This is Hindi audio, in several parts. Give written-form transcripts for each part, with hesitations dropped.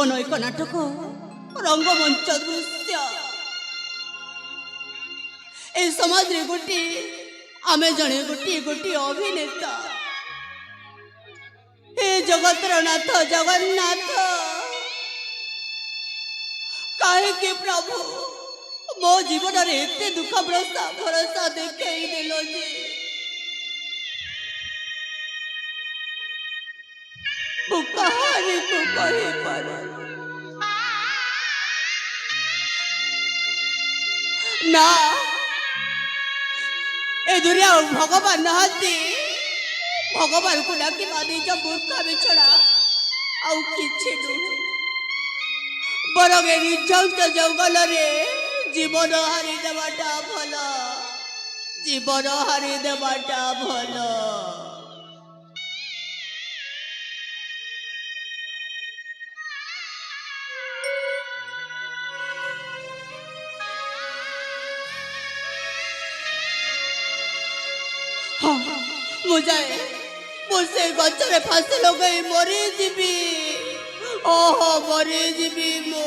जीवन एक नाटक रंगमंच दृश्य ए समाज रे गोटी आमे जणे गोटी गोटी अभिनेता हे जगतर नाथ जगन्नाथ काहे के प्रभु मो जीवन रे एते दुख भरोसा देखई देलो जे वो कहानी को कही पर ना ए दुनिया भगवान नहाती भगवान को डाकी मादी जब मूर्खा बिछड़ा आउ किछि नुहे बरगे निर्जंत जंगल रे जीवन हारी देवाटा भल जीवन हारी देवाटा भल मुझे मुझसे गचरे फांसी लगे मरी जीवी ओहो मरी जीवी मो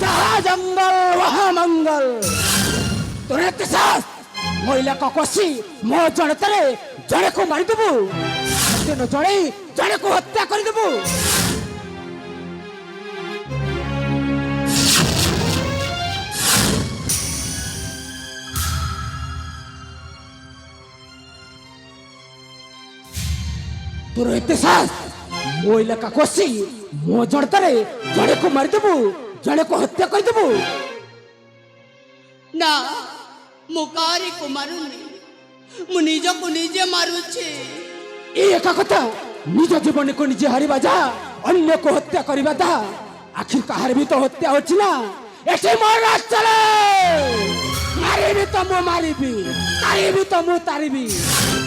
जहाँ जंगल वहाँ मंगल तोरे साथ महिला को कोसी मो जड़े तरे जड़े को मारी देबू तेनो जड़े को हत्या कर देबू तोरे साथ महिला का कोसी मो जड़े तरे जड़े को मारी देबू जड़े को हत्या कर देबू ना मुकारी को मारुनी मु निज को निजे मारुछे एका कथा निज जीवन को निजे हारिबा जा अन्य को हत्या करिबा दा आखिर कहार भी तो हत्या होछि ना एसे मरना चले मारिबी तो मु मारिबी तारिबी तो मु तारिबी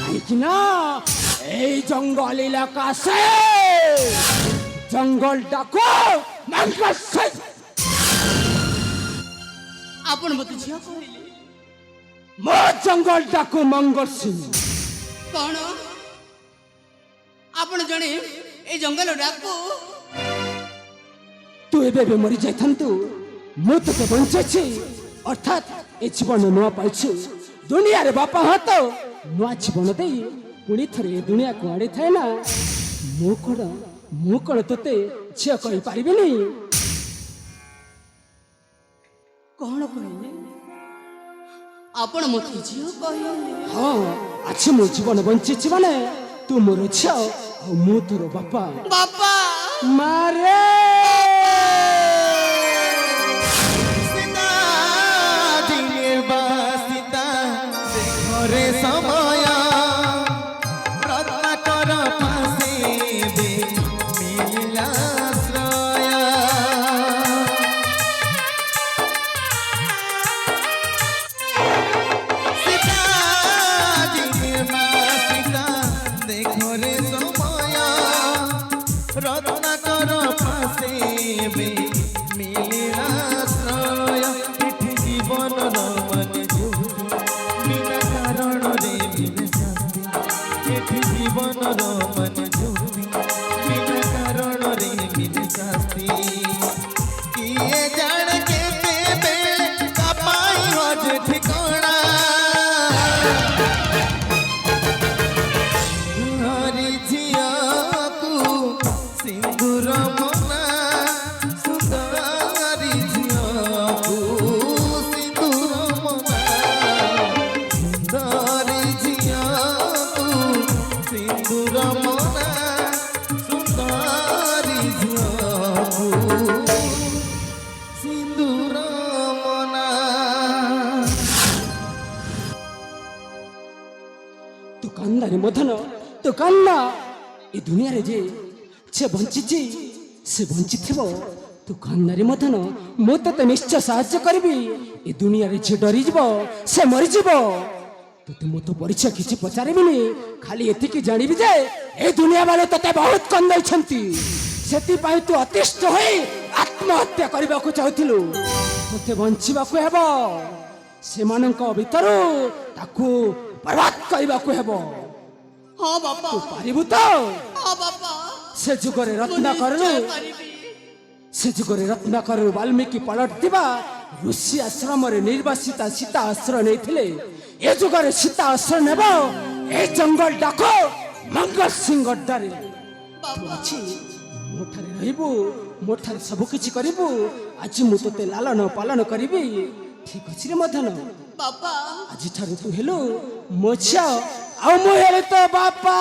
आइकिना ए जंगल इलाका से जंगल डाको मंगल से आपण मत झिया कहले मो जंगल डाको मंगल सिंह कौन आपण जणे ए जंगल डाको तू एबे बे मरी जाइथंतु मु तो बंचेछि अर्थात ए जीवन नुआ पाइछु दुनिया रे बापा हाथ नुआ जीवन देई पुणी थरे दुनिया को आड़े थाए ना मु कण तोते झिया कहि पारिबिनी कौन कहले आपण मत झिया कहले हाँ अच्छे मो जीवन बंचेछि माने तू मोर झिया आ मु तोर बापा बापा मारे दुकानदारी मधन दुकान ए दुनिया रे जे से बंची से बंची थिबो ତୁ କନ୍ୟାରୀ ମଦନ ମୁଁ ତତେ ନିଶ୍ଚୟ ସାହାଯ୍ୟ କରିବି। ଏ ଦୁନିଆରେ ଯିଏ ଡରିଯିବ ସେ ମରିଯିବ। ତତେ ମୁଁ ତ ପରିଚୟ କିଛି ପଚାରିବିନି, ଖାଲି ଏତିକି ଜାଣିବି ଯେ ଏ ଦୁନିଆ ବାଲେ ତତେ ବହୁତ କନ୍ଦେଇଛନ୍ତି। ସେଥିପାଇଁ ତୁ ଅତିଷ୍ଠ ହୋଇ ଆତ୍ମହତ୍ୟା କରିବାକୁ ଚାହୁଁଥିଲୁ। ତତେ ବଞ୍ଚିବାକୁ ହେବ, ସେମାନଙ୍କ ଭିତରୁ ତାକୁ ବରବାଦ କରିବାକୁ ହେବ। ହଁ ବାପା, ତୁ ପାରିବୁ ତ? ହଁ ବାପା, ସେ ଯୁଗରେ ମୁଁ ରତ୍ନାକରରୁ ନିଶ୍ଚୟ ପାରିବି। ସେ ଯୁଗରେ ରତ୍ନାକରରୁ ବାଲ୍ମୀକି ପଲଟିଥିବା ଋଷି ଆଶ୍ରମରେ ନିର୍ବାସିତା ସୀତା ଆଶ୍ରୟ ନେଇଥିଲେ। ଏ ଯୁଗରେ ସୀତା ଆଶ୍ରୟ ନେବ ଏ ଜଙ୍ଗଲ ଡାକ ମଙ୍ଗଳ ସିଂ ଗଡ୍ଡାରେ। ତୁ ଅଛି ମୋ ଠାରେ ରହିବୁ, ମୋ ଠାରେ ସବୁ କିଛି କରିବୁ। ଆଜି ମୁଁ ତୋତେ ଲାଲନ ପାଳନ କରିବି, ଠିକ ଅଛି ରେ ମଦନ? ବାପା, ଆଜିଠାରୁ ତୁ ହେଲୁ ମୋ ଝିଅ, ଆଉ ମୁଁ ହେଲି ତ ବାପା।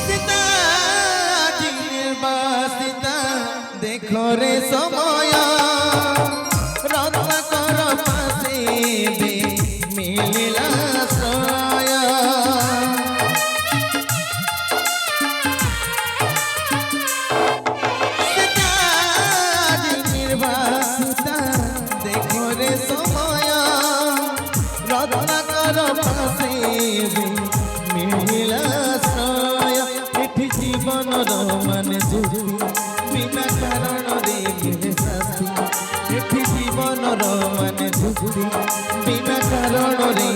সীতা নির্বাসিতা দেখো রে সময় রত্নাকর পাশে মিলিলা আশ্রয় সীতা নির্বাসিতা দেখো রে সময় রত্নাকর পাশে মিলিলা আশ্রয় এটি জীবনর মানে যুক্তি বিনা কারণরে মিলে শাস্তি এটি জীবনর মানে যুক্তি বিনা কারণরে